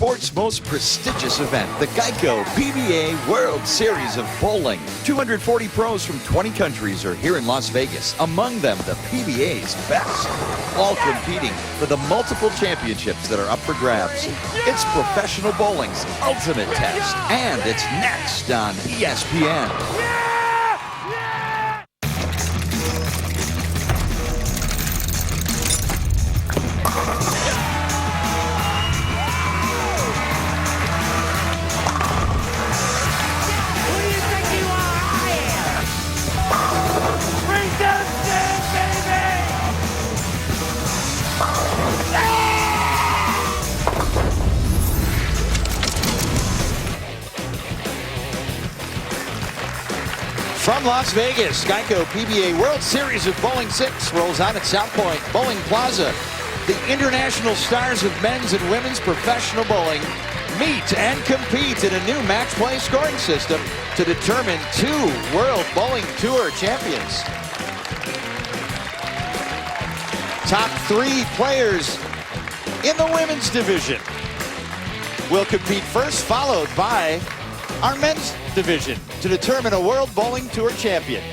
sport's most prestigious event, the Geico PBA World Series of Bowling. 240 pros from 20 countries are here in Las Vegas, among them the PBA's best, all competing for the multiple championships that are up for grabs. It's professional bowling's ultimate test, and it's next on ESPN. From Las Vegas, Geico PBA World Series of Bowling 6 rolls on at South Point Bowling Plaza. The international stars of men's and women's professional bowling meet and compete in a new match play scoring system to determine 2 World Bowling Tour champions. Top 3 players in the women's division will compete first, followed by our men's division to determine a World Bowling Tour champion.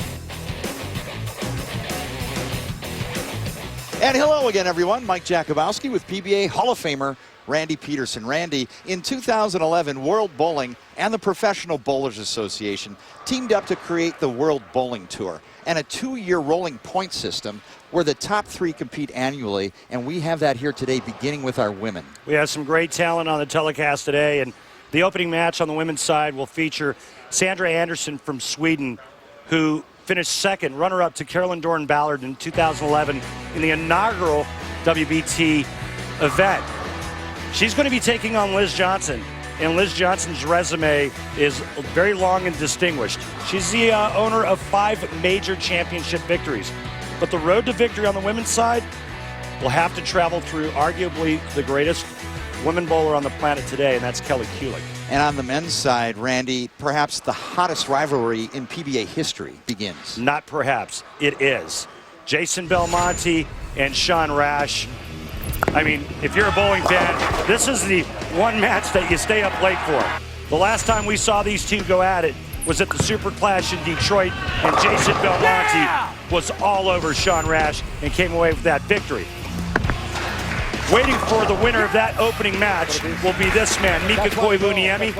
And hello again, everyone. Mike Jakubowski with PBA Hall of Famer Randy Peterson. Randy, in 2011, World Bowling and the Professional Bowlers Association teamed up to create the World Bowling Tour and a 2-year rolling point system where the top 3 compete annually, and we have that here today, beginning with our women. We have some great talent on the telecast today, and the opening match on the women's side will feature Sandra Andersson from Sweden, who finished second, runner-up to Carolyn Doran Ballard in 2011 in the inaugural WBT event. She's going to be taking on Liz Johnson, and Liz Johnson's resume is very long and distinguished. She's the owner of 5 major championship victories. But the road to victory on the women's side will have to travel through arguably the greatest women bowler on the planet today, and that's Kelly Kulick. And on the men's side, Randy, perhaps the hottest rivalry in PBA history begins. Not perhaps, it is. Jason Belmonte and Sean Rash. I mean, if you're a bowling fan, this is the one match that you stay up late for. The last time we saw these two go at it was at the Super Clash in Detroit, and Jason Belmonte was all over Sean Rash and came away with that victory. Waiting for the winner of that opening match will be this man, Mika Koivuniemi.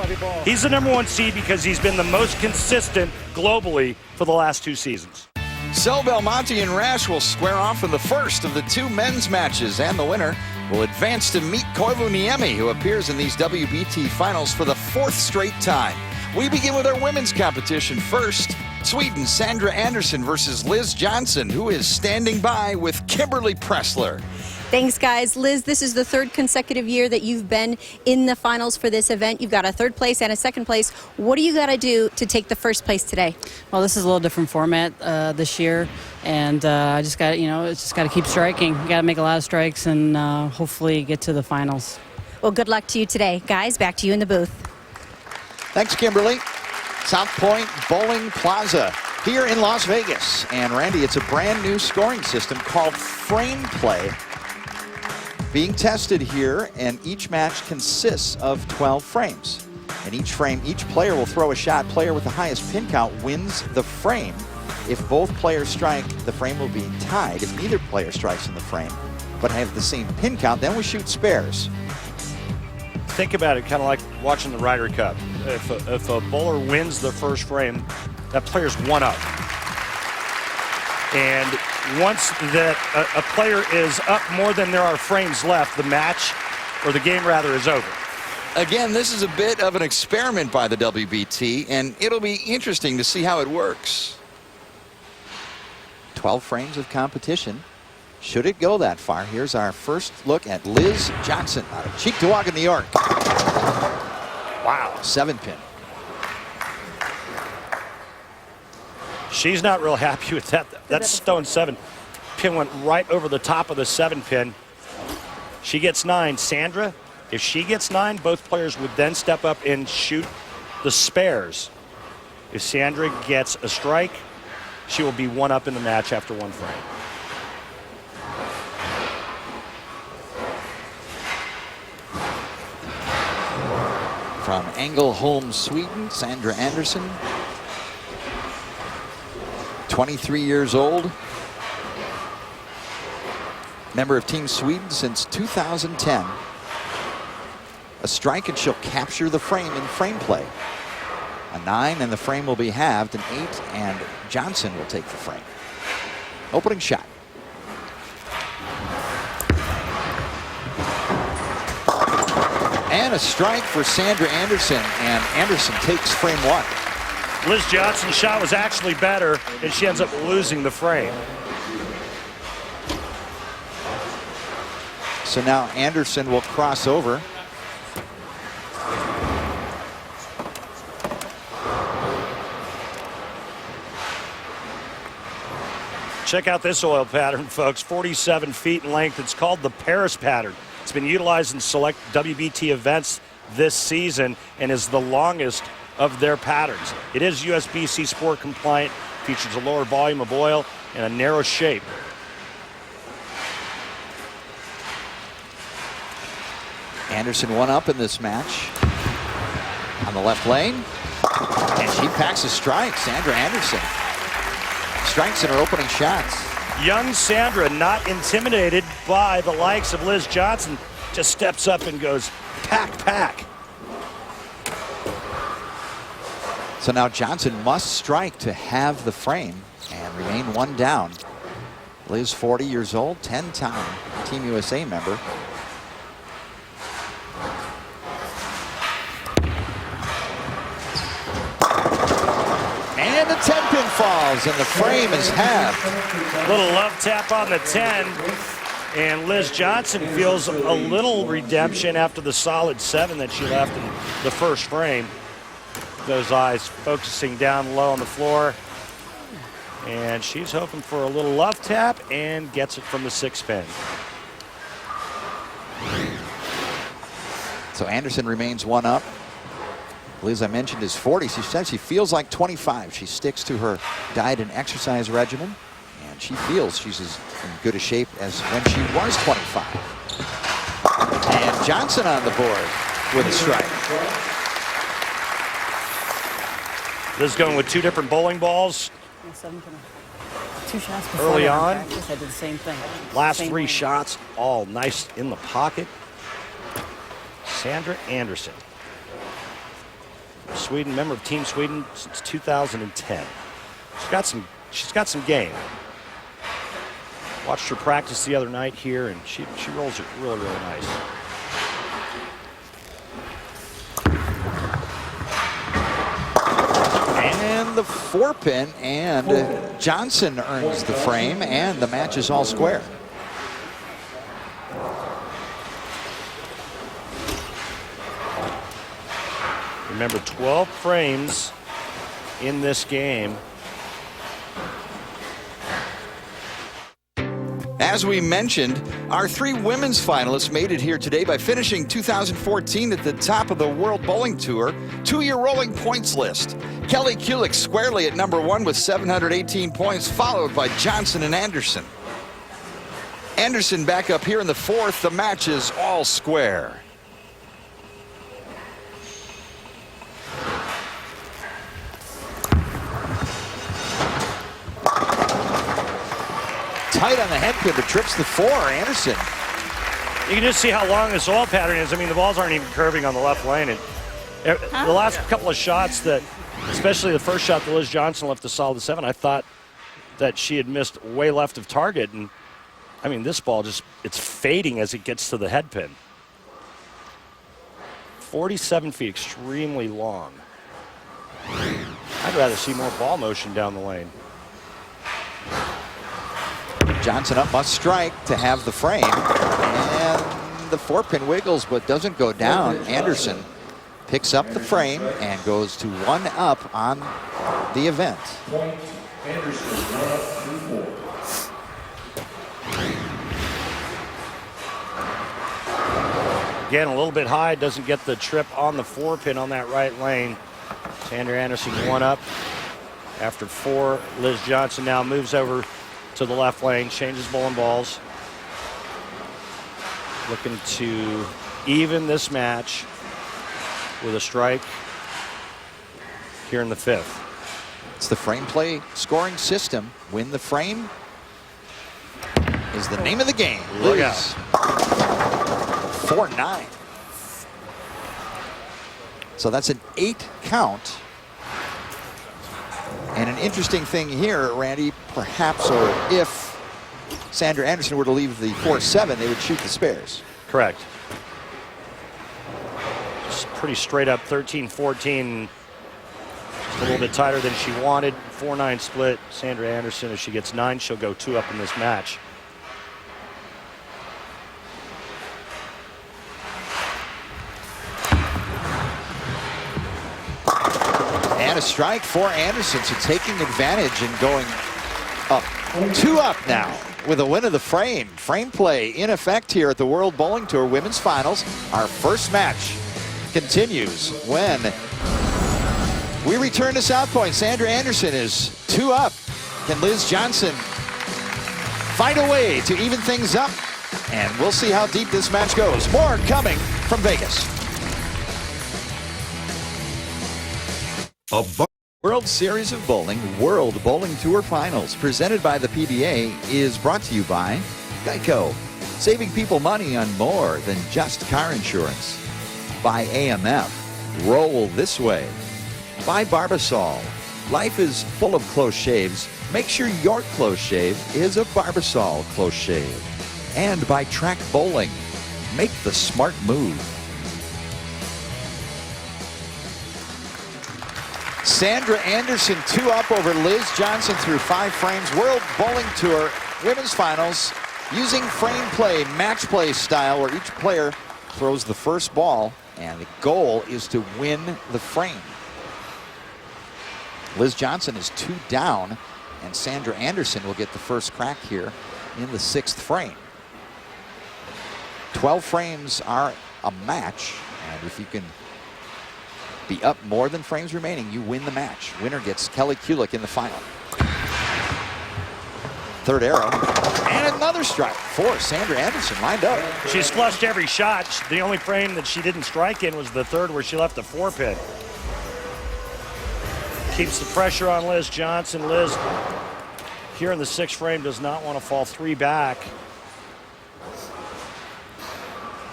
He's the #1 seed because he's been the most consistent globally for the last 2 seasons. So Belmonte and Rash will square off in the first of the 2 men's matches, and the winner will advance to meet Koivuniemi, who appears in these WBT finals for the 4th straight time. We begin with our women's competition first. Sweden, Sandra Andersson versus Liz Johnson, who is standing by with Kimberly Pressler. Thanks, guys. Liz, this is the 3rd consecutive year that you've been in the finals for this event. You've got a 3rd place and a 2nd place. What do you got to do to take the 1st place today? Well, this is a little different format this year, and I just got, it's just got to keep striking. You got to make a lot of strikes and hopefully get to the finals. Well, good luck to you today. Guys, back to you in the booth. Thanks, Kimberly. South Point Bowling Plaza here in Las Vegas. And Randy, it's a brand new scoring system called Frame Play being tested here, and each match consists of 12 frames. And each frame, each player will throw a shot. Player with the highest pin count wins the frame. If both players strike, the frame will be tied. If neither player strikes in the frame but have the same pin count, then we shoot spares. Think about it kind of like watching the Ryder Cup. If a bowler wins the first frame, that player's 1 up. And once that a player is up more than there are frames left, the match, or the game rather, is over. Again, this is a bit of an experiment by the WBT, and it'll be interesting to see how it works. 12 frames of competition. Should it go that far? Here's our first look at Liz Johnson out of Cheektowaga, New York. Wow. 7-pin. She's not real happy with that. That stone 7 pin went right over the top of the 7-pin. She gets 9. Sandra, if she gets 9, both players would then step up and shoot the spares. If Sandra gets a strike, she will be 1 up in the match after 1 frame. From Ängelholm, Sweden, Sandra Andersson. 23 years old. Member of Team Sweden since 2010. A strike and she'll capture the frame in frame play. A 9 and the frame will be halved. An 8 and Johnson will take the frame. Opening shot. And a strike for Sandra Andersson, and Andersson takes frame 1. Liz Johnson's shot was actually better, and she ends up losing the frame. So now Andersson will cross over. Check out this oil pattern, folks. 47 feet in length. It's called the Paris pattern. It's been utilized in select WBT events this season and is the longest of their patterns. It is USBC Sport compliant, features a lower volume of oil and a narrow shape. Andersson 1 up in this match. On the left lane. And she packs a strike. Sandra Andersson strikes in her opening shots. Young Sandra, not intimidated by the likes of Liz Johnson, just steps up and goes pack, pack. So now Johnson must strike to have the frame and remain 1 down. Liz, 40 years old, 10-time Team USA member. And the 10-pin falls, and the frame is halved. Little love tap on the 10, and Liz Johnson feels a little redemption after the solid 7 that she left in the first frame. Those eyes focusing down low on the floor, and she's hoping for a little love tap and gets it from the 6-pin. So Andersson remains 1 up. Liz, I mentioned, is 40. She says she feels like 25. She sticks to her diet and exercise regimen, and she feels she's as in good a shape as when she was 25. And Johnson on the board with a strike. Liz going with 2 different bowling balls. 2 shots before Early that in on. practice, I did the same thing. Last Same 3 way. shots, all nice in the pocket. Sandra Andersson, Sweden, member of Team Sweden since 2010. She's got some game. Watched her practice the other night here, and she rolls it really, really nice. And the 4-pin, and Johnson earns the frame, and the match is all square. Remember, 12 frames in this game. As we mentioned, our 3 women's finalists made it here today by finishing 2014 at the top of the World Bowling Tour 2-year rolling points list. Kelly Kulik squarely at number 1 with 718 points, followed by Johnson and Andersson. Andersson back up here in the 4th. The match is all square. Tight on the head pin, but trips the 4. Andersson. You can just see how long this oil pattern is. I mean, the balls aren't even curving on the left lane. And the last couple of shots that, especially the first shot that Liz Johnson left the solid 7, I thought that she had missed way left of target. And I mean, this ball just, it's fading as it gets to the head pin. 47 feet, extremely long. I'd rather see more ball motion down the lane. Johnson up, must strike to have the frame. And the 4-pin wiggles but doesn't go down. Andersson picks up the frame and goes to 1 up on the event. Again, a little bit high, doesn't get the trip on the 4-pin on that right lane. Sandra Andersson 1 up after 4. Liz Johnson now moves over to the left lane, changes bowling balls. Looking to even this match. with a strike here in the 5th. It's the frame play scoring system. Win the frame is the name of the game. Look Liz, out. 4-9. So that's an 8 count. And an interesting thing here, Randy, perhaps, or if Sandra Anderson were to leave the 4-7, they would shoot the spares. Correct. Just pretty straight up 13-14. Just a little bit tighter than she wanted. 4-9 split. Sandra Anderson, if she gets 9, she'll go 2 up in this match. And a strike for Anderson, so taking advantage and going up. 2 up now with a win of the frame. Frame play in effect here at the World Bowling Tour Women's Finals. Our first match continues when we return to South Point. Sandra Anderson is 2 up. Can Liz Johnson find a way to even things up? And we'll see how deep this match goes. More coming from Vegas. World Series of Bowling World Bowling Tour Finals, presented by the PBA, is brought to you by Geico, saving people money on more than just car insurance. By AMF, roll this way. By Barbasol, life is full of close shaves. Make sure your close shave is a Barbasol close shave. And by Track Bowling, make the smart move. Sandra Anderson 2 up over Liz Johnson through 5 frames. World Bowling Tour Women's Finals using frame play, match play style, where each player throws the first ball and the goal is to win the frame. Liz Johnson is 2 down and Sandra Anderson will get the first crack here in the 6th frame. 12 frames are a match, and if you can be up more than frames remaining, you win the match. Winner gets Kelly Kulick in the final. 3rd arrow, and another strike for Sandra Anderson lined up. She's flushed every shot. The only frame that she didn't strike in was the 3rd, where she left the 4-pin. Keeps the pressure on Liz Johnson. Liz, here in the 6th frame, does not want to fall 3 back.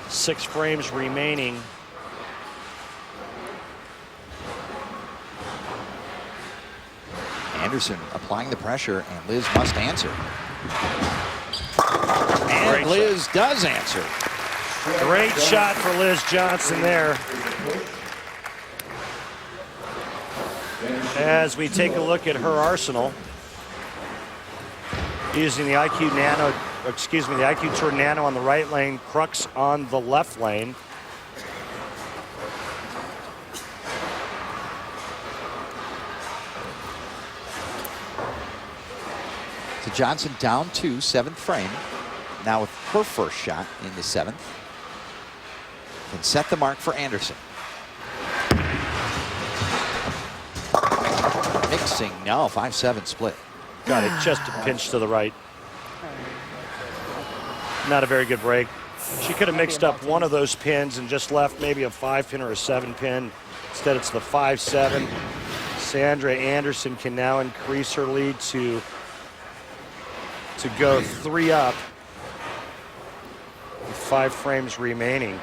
6 frames remaining. Anderson applying the pressure, and Liz must answer. And Great Liz shot. does answer. Great shot for Liz Johnson there. As we take a look at her arsenal, using the IQ Nano, excuse me, the IQ Tour Nano on the right lane, Crux on the left lane. So Johnson down 2, 7th frame. Now with her first shot in the 7th. Can set the mark for Anderson. Mixing, no, 5-7 split. Got it just a pinch to the right. Not a very good break. She could have mixed up one of those pins and just left maybe a 5-pin or a 7-pin. Instead, it's the 5-7. Sandra Anderson can now increase her lead to go 3 up with 5 frames remaining.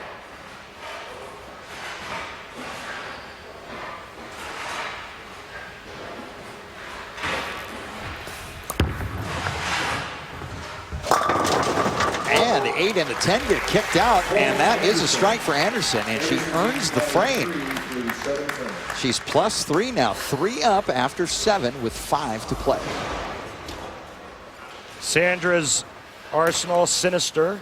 And the 8 and the 10 get kicked out, and that is a strike for Anderson, and she earns the frame. She's +3 now, 3 up after 7 with 5 to play. Sandra's arsenal sinister.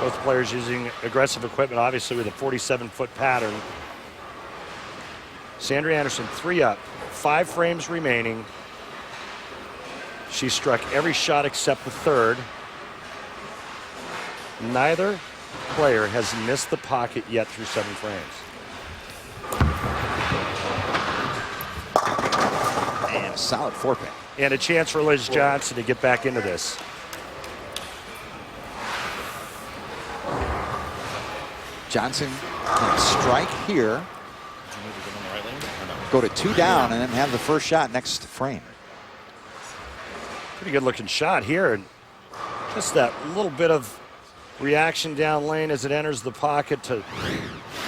Both players using aggressive equipment, obviously with a 47-foot pattern. Sandra Anderson 3 up, 5 frames remaining. She struck every shot except the 3rd. Neither player has missed the pocket yet through 7 frames. And a solid 4-pin. And a chance for Liz Johnson to get back into this. Johnson can strike here, go to 2 down, and then have the first shot next frame. Pretty good looking shot here. And just that little bit of reaction down lane as it enters the pocket to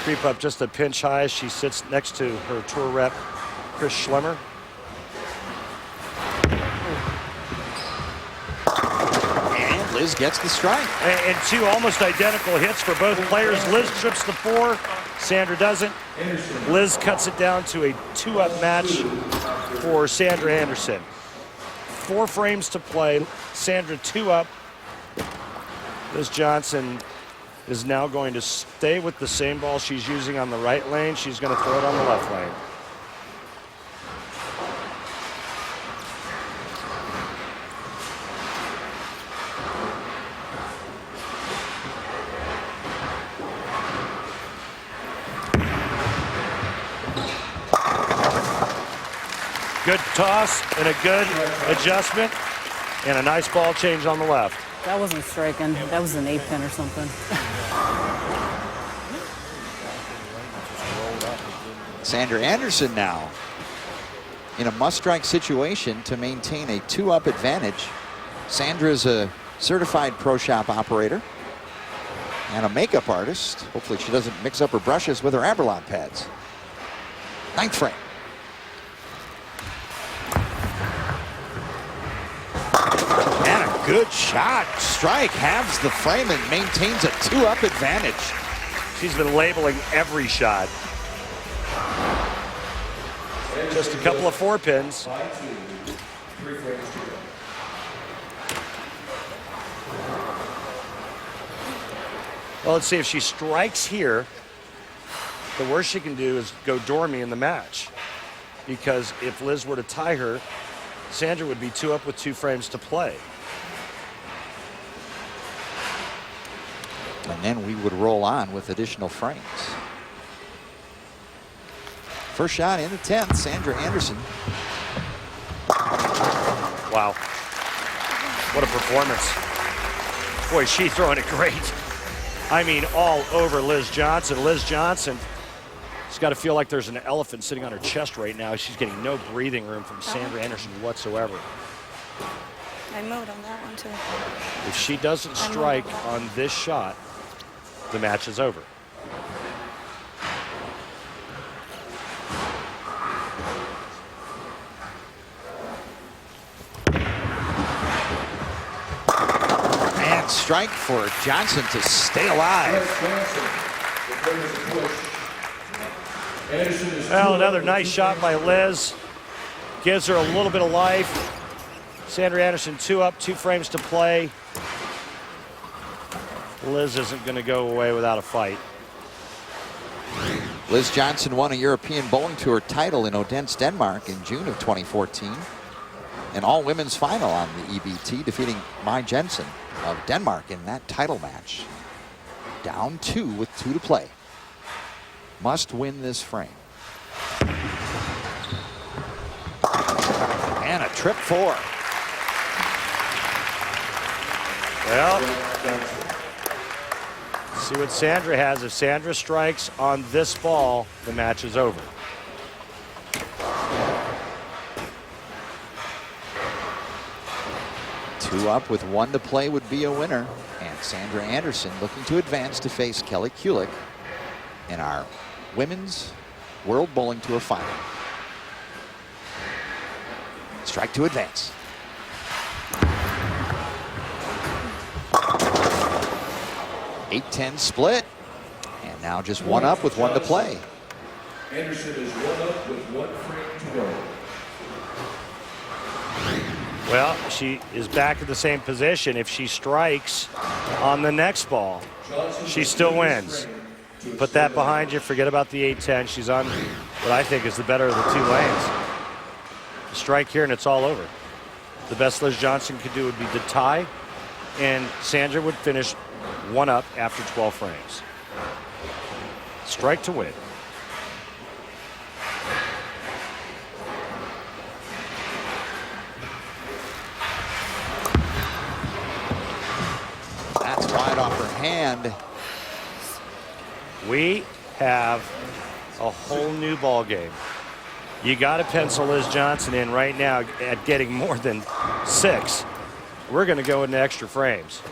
creep up just a pinch high as she sits next to her tour rep, Chris Schlemmer. And Liz gets the strike. And 2 almost identical hits for both players. Liz trips the 4, Sandra doesn't. Liz cuts it down to a 2-up match for Sandra Anderson. 4 frames to play, Sandra 2 up. Liz Johnson is now going to stay with the same ball she's using on the right lane. She's going to throw it on the left lane. Good toss and a good adjustment and a nice ball change on the left. That wasn't striking. That was an 8-pin or something. Sandra Anderson now in a must-strike situation to maintain a 2-up advantage. Sandra is a certified pro shop operator and a makeup artist. Hopefully she doesn't mix up her brushes with her Aberlon pads. 9th frame. And a good shot. Strike halves the frame and maintains a 2-up advantage. She's been labeling every shot. Just a couple of 4-pins. Well, let's see if she strikes here. The worst she can do is go dormy in the match. Because if Liz were to tie her, Sandra would be 2 up with 2 frames to play. And then we would roll on with additional frames. First shot in the 10th, Sandra Anderson. Wow. What a performance. Boy, she's throwing it great. I mean, all over Liz Johnson. Liz Johnson, she's got to feel like there's an elephant sitting on her chest right now. She's getting no breathing room from Sandra Anderson whatsoever. I mowed on that one, too. If she doesn't strike on this shot, the match is over. And strike for Johnson to stay alive. Well, another nice shot by Liz. Gives her a little bit of life. Sandra Anderson 2 up, 2 frames to play. Liz isn't going to go away without a fight. Liz Johnson won a European Bowling Tour title in Odense, Denmark in June of 2014. An all-women's final on the EBT, defeating Mai Jensen of Denmark in that title match. Down 2 with 2 to play. Must win this frame. And a trip 4. Well, see what Sandra has. If Sandra strikes on this ball, the match is over. Two up with 1 to play would be a winner. And Sandra Anderson looking to advance to face Kelly Kulick in our Women's World Bowling Tour final. Strike to advance. (8-10) split. And now just 1 up with 1 to play. Anderson is 1 up with 1 frame to go. Well, she is back in the same position. If she strikes on the next ball, she still wins. Put that behind you. Forget about the 8-10. She's on what I think is the better of the 2 lanes. Strike here and it's all over. The best Liz Johnson could do would be to tie, and Sandra would finish 1 up after 12 frames. Strike to win. That's wide off her hand. We have a whole new ball game. You got to pencil Liz Johnson in right now at getting more than 6. We're going to go into extra frames.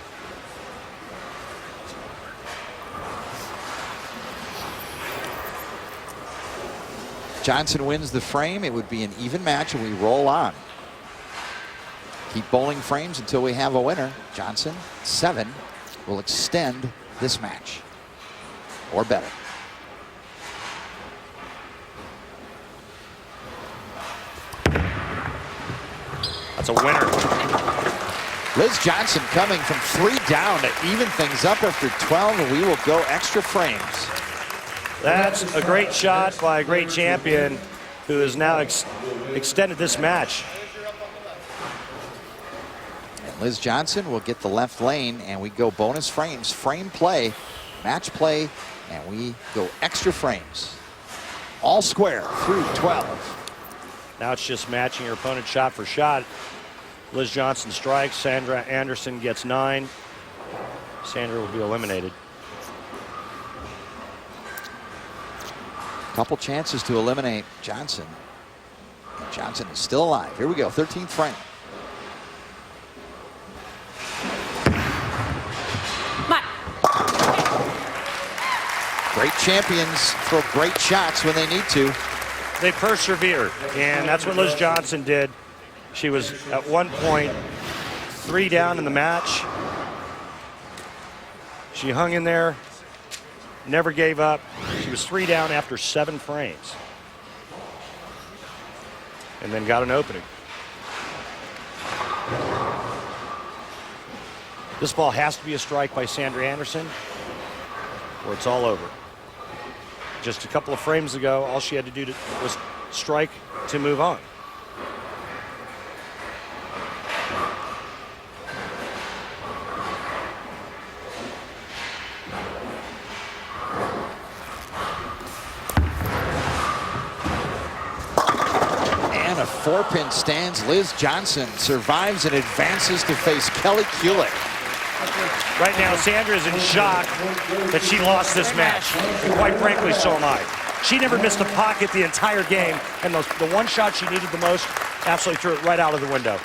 Johnson wins the frame. It would be an even match, and we roll on. Keep bowling frames until we have a winner. Johnson, 7, will extend this match, or better. That's a winner. Liz Johnson coming from 3 down to even things up after 12, and we will go extra frames. That's a great shot by a great champion who has now extended this match. And Liz Johnson will get the left lane, and we go bonus frames, frame play, match play, and we go extra frames. All square through 12. Now it's just matching your opponent shot for shot. Liz Johnson strikes. Sandra Anderson gets 9. Sandra will be eliminated. Couple chances to eliminate Johnson. Johnson is still alive. Here we go, 13th frame. Great champions throw great shots when they need to. They persevere, and that's what Liz Johnson did. She was at one point 3 down in the match. She hung in there, never gave up. She was 3 down after 7 frames, and then got an opening. This ball has to be a strike by Sandra Anderson, or it's all over. Just a couple of frames ago, all she had to do was strike to move on. And a 4-pin stands. Liz Johnson survives and advances to face Kelly Kulick. Right now, Sandra is in shock that she lost this match. And quite frankly, so am I. She never missed a pocket the entire game, and the one shot she needed the most, absolutely threw it right out of the window.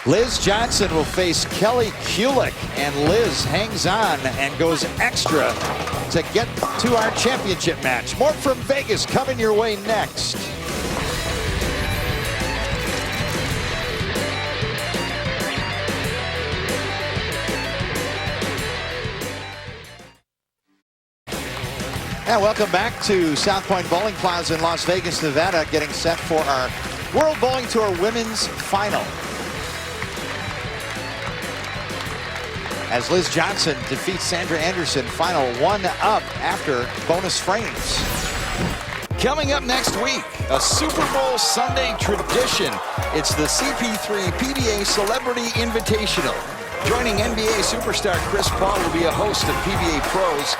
Liz Johnson will face Kelly Kulick, and Liz hangs on and goes extra to get to our championship match. More from Vegas coming your way next. And welcome back to South Point Bowling Plaza in Las Vegas, Nevada, getting set for our World Bowling Tour Women's Final. As Liz Johnson defeats Sandra Anderson, final 1 up after bonus frames. Coming up next week, a Super Bowl Sunday tradition. It's the CP3 PBA Celebrity Invitational. Joining NBA superstar Chris Paul will be a host of PBA pros,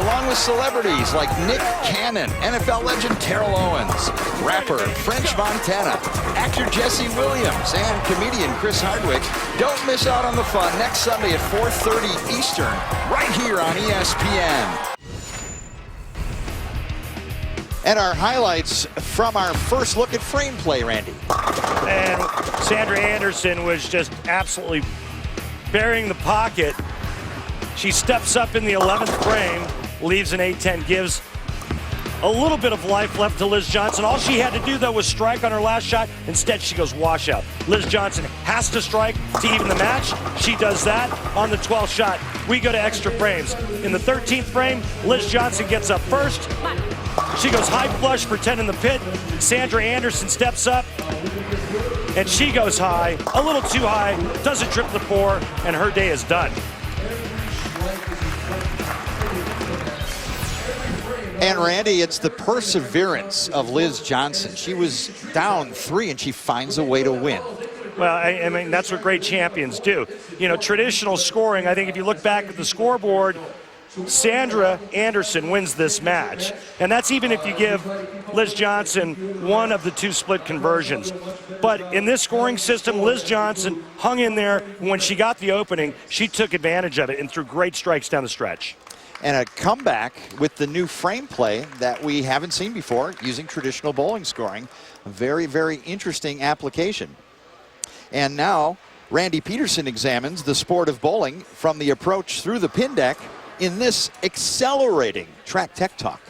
along with celebrities like Nick Cannon, NFL legend Terrell Owens, rapper French Montana, actor Jesse Williams, and comedian Chris Hardwick. Don't miss out on the fun next Sunday at 4:30 Eastern, right here on ESPN. And our highlights from our first look at frame play, Randy. And Sandra Anderson was just absolutely burying the pocket. She steps up in the 11th frame, leaves an 8-10, gives a little bit of life left to Liz Johnson. All she had to do, though, was strike on her last shot. Instead, she goes washout. Liz Johnson has to strike to even the match. She does that on the 12th shot. We go to extra frames. In the 13th frame, Liz Johnson gets up first. She goes high flush for 10 in the pit. Sandra Anderson steps up, and she goes high, a little too high, doesn't trip the 4, and her day is done. And Randy, it's the perseverance of Liz Johnson. She was down 3, and she finds a way to win. Well, I mean, that's what great champions do. You know, traditional scoring, I think if you look back at the scoreboard, Sandra Anderson wins this match. And that's even if you give Liz Johnson one of the 2 split conversions. But in this scoring system, Liz Johnson hung in there. When she got the opening, she took advantage of it and threw great strikes down the stretch. And a comeback with the new frame play that we haven't seen before using traditional bowling scoring. A very, very interesting application. And now Randy Peterson examines the sport of bowling from the approach through the pin deck in this accelerating Track Tech Talk.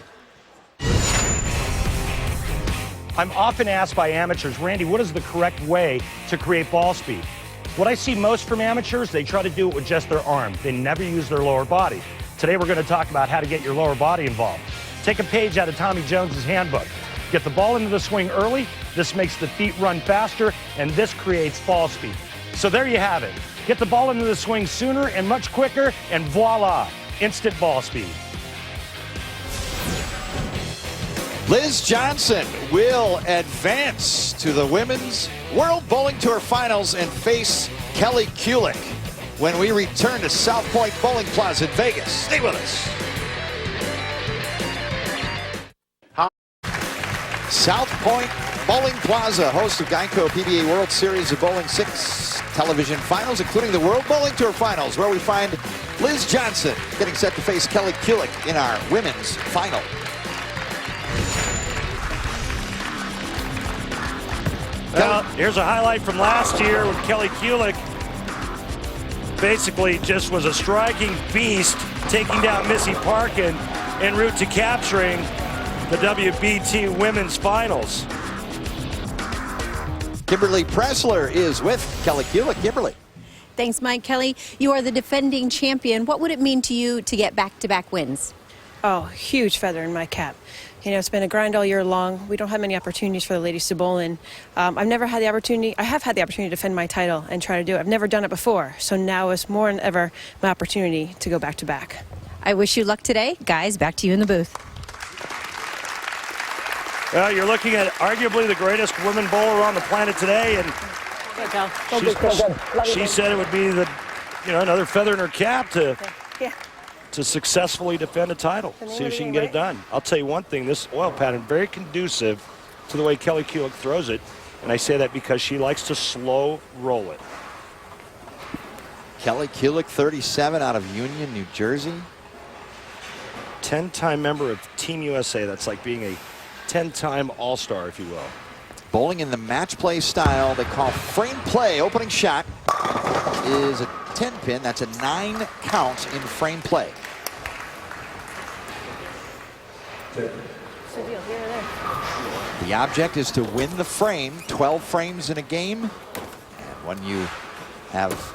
I'm often asked by amateurs, Randy, what is the correct way to create ball speed? What I see most from amateurs, they try to do it with just their arm. They never use their lower body. Today we're going to talk about how to get your lower body involved. Take a page out of Tommy Jones's handbook. Get the ball into the swing early. This makes the feet run faster, and this creates ball speed. So there you have it. Get the ball into the swing sooner and much quicker, and voila, instant ball speed. Liz Johnson will advance to the Women's World Bowling Tour Finals and face Kelly Kulick when we return to South Point Bowling Plaza in Vegas. Stay with us. South Point Bowling Plaza, host of Geico PBA World Series of Bowling 6 television finals, including the World Bowling Tour Finals, where we find Liz Johnson getting set to face Kelly Kulick in our women's final. Well, here's a highlight from last year when Kelly Kulick basically just was a striking beast, taking down Missy Parkin en route to capturing the WBT Women's Finals. Kimberly Pressler is with Kelly Kulick. Kimberly. Thanks, Mike. Kelly, you are the defending champion. What would it mean to you to get back-to-back wins? Oh, huge feather in my cap. You know, it's been a grind all year long. We don't have many opportunities for the ladies to bowl in. I've never had the opportunity. I have had the opportunity to defend my title and try to do it. I've never done it before. So now it's more than ever my opportunity to go back-to-back. I wish you luck today. Guys, back to you in the booth. Well, you're looking at arguably the greatest women bowler on the planet today, and she said it would be another feather in her cap to successfully defend a title. See if she can get it done. I'll tell you one thing, this oil pattern very conducive to the way Kelly Kulick throws it, and I say that because she likes to slow roll it. Kelly Kulick, 37, out of Union, New Jersey. 10-time member of Team USA. That's like being a 10-time All-Star, if you will. Bowling in the match play style they call frame play. Opening shot is a 10-pin. That's a 9 count in frame play. The object is to win the frame, 12 frames in a game. And when you have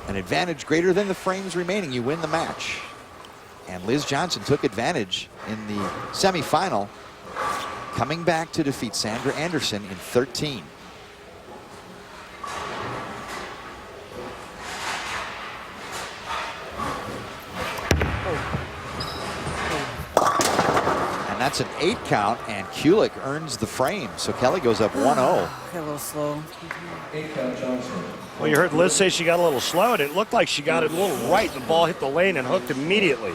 an advantage greater than the frames remaining, you win the match. And Liz Johnson took advantage in the semifinal, coming back to defeat Sandra Anderson in 13. And that's an 8 count, and Kulick earns the frame. So Kelly goes up 1-0. Got a little slow. 8 count Johnson. Well, you heard Liz say she got a little slow, and it looked like she got it a little right. The ball hit the lane and hooked immediately.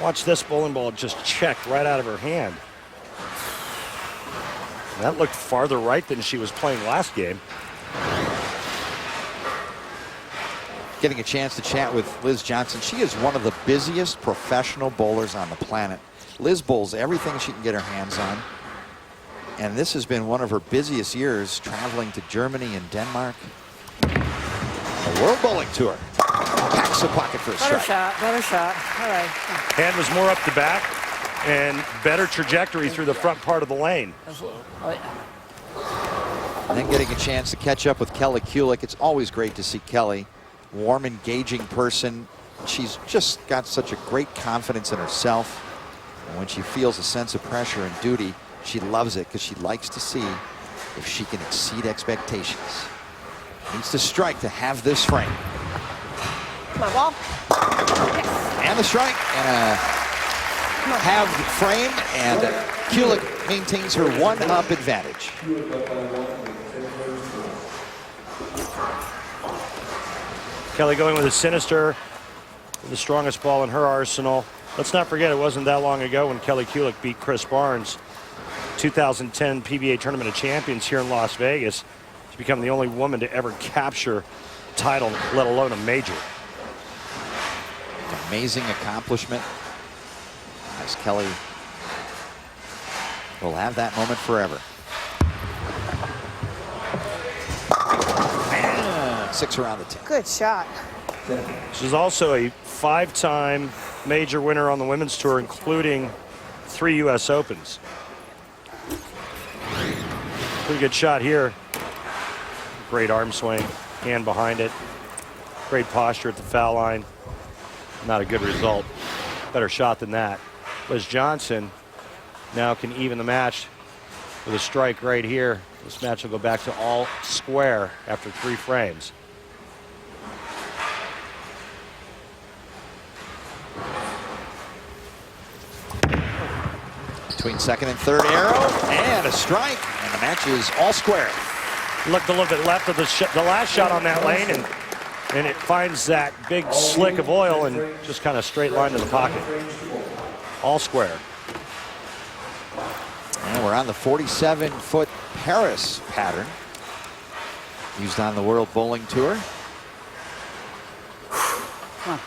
Watch this bowling ball just checked right out of her hand. That looked farther right than she was playing last game. Getting a chance to chat with Liz Johnson. She is one of the busiest professional bowlers on the planet. Liz bowls everything she can get her hands on. And this has been one of her busiest years, traveling to Germany and Denmark. The World Bowling Tour. Packs the pocket for a Better strike. shot. All right. Hand was more up the back and better trajectory through the front part of the lane. And then getting a chance to catch up with Kelly Kulick. It's always great to see Kelly. Warm, engaging person. She's just got such a great confidence in herself. And when she feels a sense of pressure and duty, she loves it because she likes to see if she can exceed expectations. Needs to strike to have this frame. Come on, ball. And the strike, and a halved frame, and Kulick maintains her 1-up advantage. Kelly going with a sinister, the strongest ball in her arsenal. Let's not forget, it wasn't that long ago when Kelly Kulick beat Chris Barnes, 2010 PBA Tournament of Champions here in Las Vegas, to become the only woman to ever capture a title, let alone a major. Amazing accomplishment, as Kelly will have that moment forever. And 6 around the 10. Good shot. She's also a 5-time major winner on the women's tour, including 3 U.S. Opens. Pretty good shot here. Great arm swing, hand behind it. Great posture at the foul line. Not a good result. Better shot than that. Liz Johnson now can even the match with a strike right here. This match will go back to all square after 3 frames. Between second and third arrow, and a strike, and the match is all square. Looked a little bit left of the last shot on that lane, and it finds that big slick of oil and just kind of straight line to the pocket. All square. And we're on the 47-foot Paris pattern, used on the World Bowling Tour. Come on.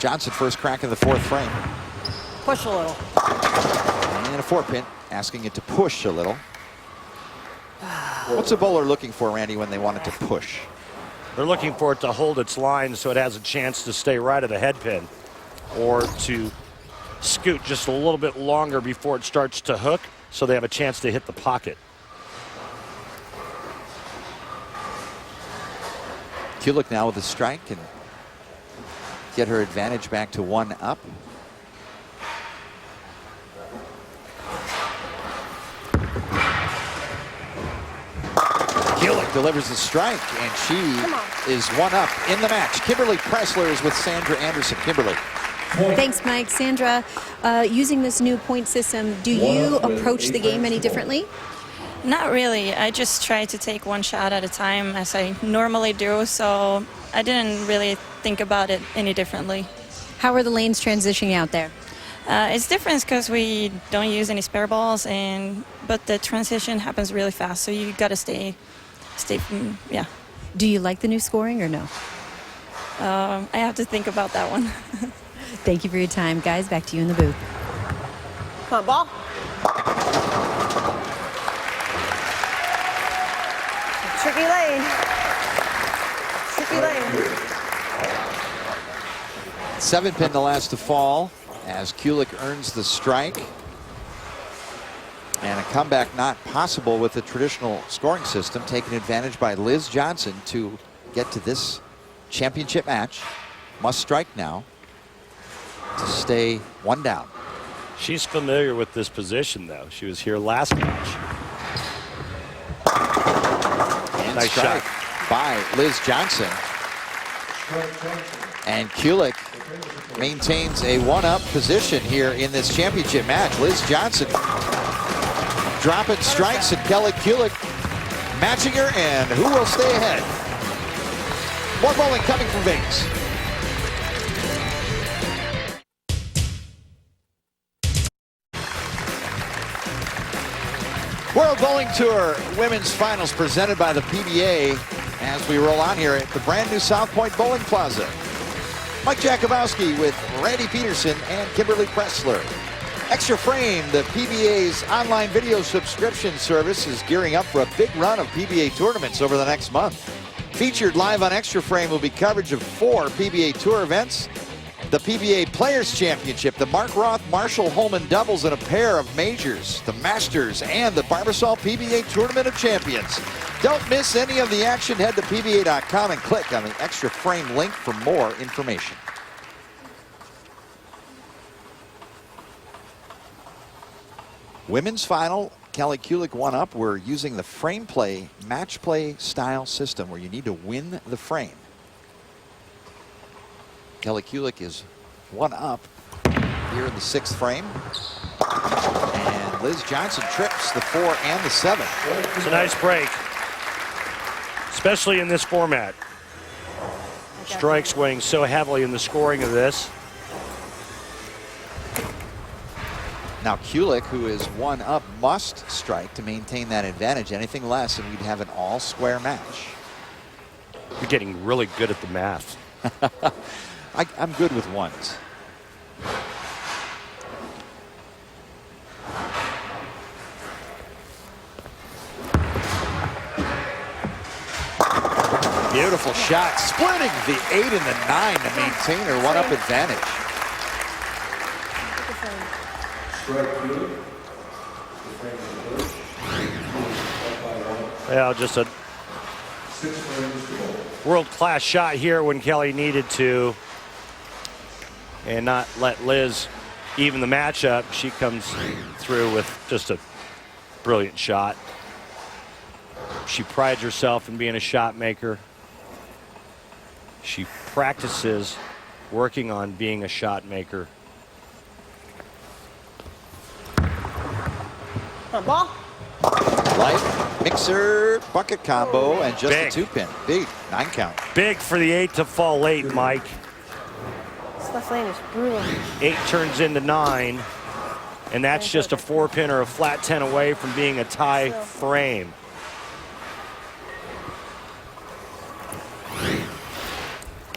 Johnson first crack in the 4th frame. Push a little. And a 4-pin, asking it to push a little. What's a bowler looking for, Randy, when they want it to push? They're looking for it to hold its line so it has a chance to stay right of the head pin, or to scoot just a little bit longer before it starts to hook so they have a chance to hit the pocket. Kulik now with a strike and get her advantage back to 1 up. Kulik delivers the strike, and she is 1 up in the match. Kimberly Pressler is with Sandra Anderson. Kimberly. Thanks, Mike. Sandra, using this new point system, do you approach the game any differently? Not really. I just try to take 1 shot at a time as I normally do, so I didn't really think about it any differently. How are the lanes transitioning out there? It's different because we don't use any spare balls, but the transition happens really fast, so you got to stay, yeah. Do you like the new scoring or no? I have to think about that one. Thank you for your time. Guys, back to you in the booth. Come on, ball. Tricky lane. Tricky lane. 7-pin the last to fall as Kulik earns the strike. And a comeback not possible with the traditional scoring system, taken advantage by Liz Johnson to get to this championship match. Must strike now to stay 1 down. She's familiar with this position, though. She was here last match. And Nice strike shot by Liz Johnson. And Kulik maintains a 1-up position here in this championship match. Liz Johnson dropping strikes, and Kelly Kulik matching her, and who will stay ahead? More bowling coming from Vegas. World Bowling Tour Women's Finals presented by the PBA as we roll on here at the brand new South Point Bowling Plaza. Mike Jakubowski with Randy Peterson and Kimberly Pressler. Extra Frame, the PBA's online video subscription service, is gearing up for a big run of PBA tournaments over the next month. Featured live on Extra Frame will be coverage of 4 PBA Tour events, the PBA Players Championship, the Mark Roth Marshall Holman doubles in a pair of majors, the Masters, and the Barbasol PBA Tournament of Champions. Don't miss any of the action. Head to PBA.com and click on the Extra Frame link for more information. Women's final, Kelly Kulik 1 up. We're using the frame play, match play style system where you need to win the frame. Kelly Kulik is 1 up here in the 6th frame. And Liz Johnson trips the 4 and the 7. It's a nice break, especially in this format. Strikes weighing so heavily in the scoring of this. Now Kulik, who is 1 up, must strike to maintain that advantage. Anything less and we'd have an all-square match. You're getting really good at the math. I'm good with ones. Beautiful shot, splitting the 8 and the 9 to maintain her 1-up advantage. Strike two. Yeah, just a 6 frames to bowl. world-class shot here when Kelly needed to, and not let Liz even the matchup. She comes through with just a brilliant shot. She prides herself in being a shot maker. She practices working on being a shot maker. Ball. Light, mixer, bucket combo, and just Big. a 2-pin. Big 9 count. Big for the 8 to fall late, Mike. This left lane is brutal. 8 turns into 9, and that's just a 4-pin or a flat 10 away from being a tie frame.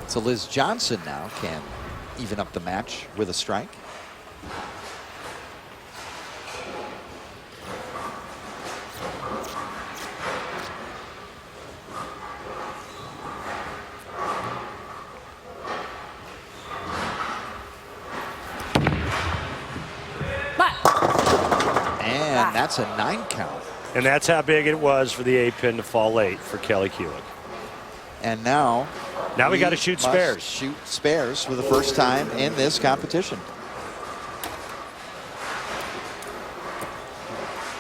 So Liz Johnson now can even up the match with a strike. And that's a 9 count. And that's how big it was for the 8-pin to fall late for Kelly Kulik. And now we got to shoot must spares. Shoot spares for the first time in this competition.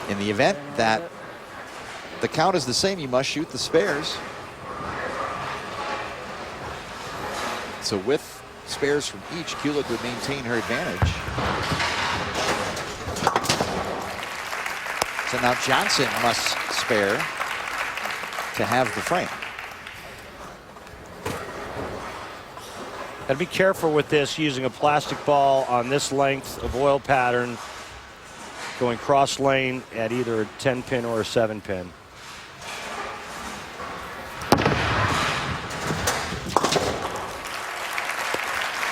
In the event that the count is the same, you must shoot the spares. So with spares from each, Kulik would maintain her advantage. So now Johnson must spare to have the frame. Got to be careful with this, using a plastic ball on this length of oil pattern, going cross lane at either a 10-pin or a 7-pin.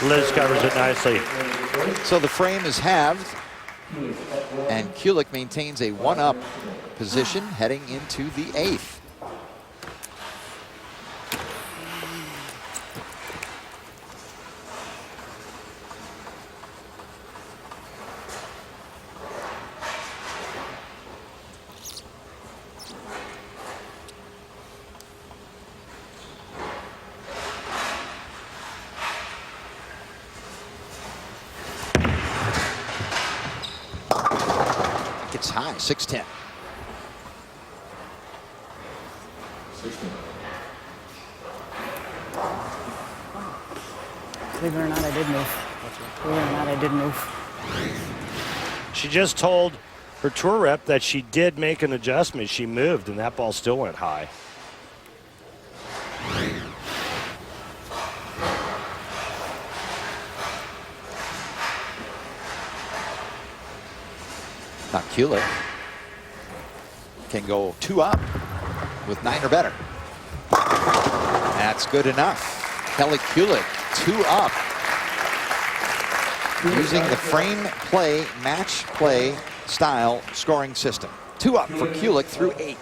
Liz covers it nicely. So the frame is halved, and Kulik maintains a 1-up position heading into the 8th. It's high, 6-10. 16. Believe it or not, I did move. Believe it or not, I did move. She just told her tour rep that she did make an adjustment. She moved, and that ball still went high. Now Kulik can go 2 up with 9 or better. That's good enough. Kelly Kulik 2 up. Using the frame play, match play style scoring system. 2 up for Kulik through 8.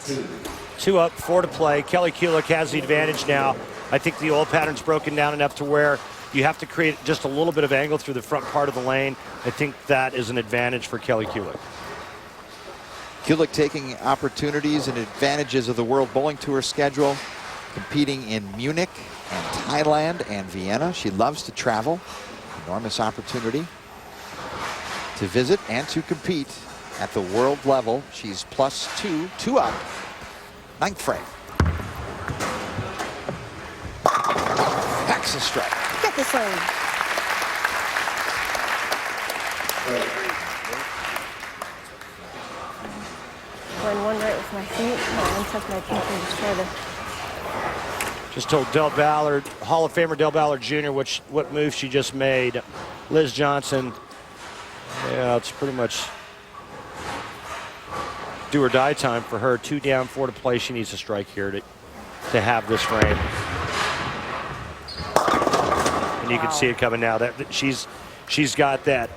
2 up, 4 to play. Kelly Kulik has the advantage now. I think the oil pattern's broken down enough to where you have to create just a little bit of angle through the front part of the lane. I think that is an advantage for Kelly Kulik. Kulik taking opportunities and advantages of the World Bowling Tour schedule, competing in Munich and Thailand and Vienna. She loves to travel. Enormous opportunity to visit and to compete at the world level. She's +2, 2 up, 9th frame. Hacks a strike. Get this lane. Going one right with my feet, and untouch my pinky and just try to. Just told Del Ballard, Hall of Famer Del Ballard Jr., what move she just made. Liz Johnson, yeah, it's pretty much do or die time for her. 2 down, 4 to play. She needs a strike here to have this frame. And you can see it coming now. That she's got that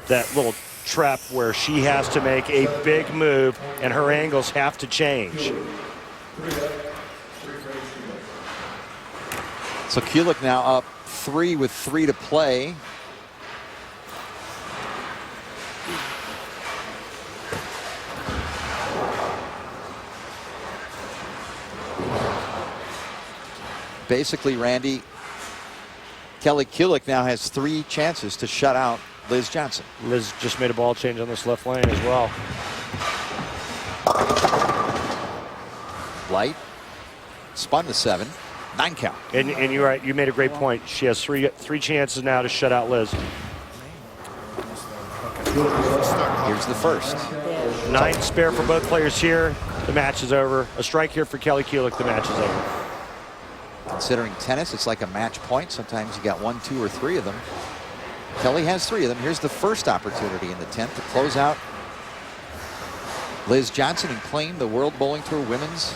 little trap where she has to make a big move and her angles have to change. So Kulik now up 3 with 3 to play. Basically, Randy, Kelly Kulik now has 3 chances to shut out Liz Johnson. Liz just made a ball change on this left lane as well. Light spun to 7, 9 count. And you're right. You made a great point. She has three chances now to shut out Liz. Here's the first. 9 spare for both players here. The match is over. A strike here for Kelly Kulik. The match is over. Considering tennis, it's like a match point. Sometimes you got 1, 2, or 3 of them. Kelly has 3 of them. Here's the first opportunity in the 10th to close out Liz Johnson and claim the World Bowling Tour Women's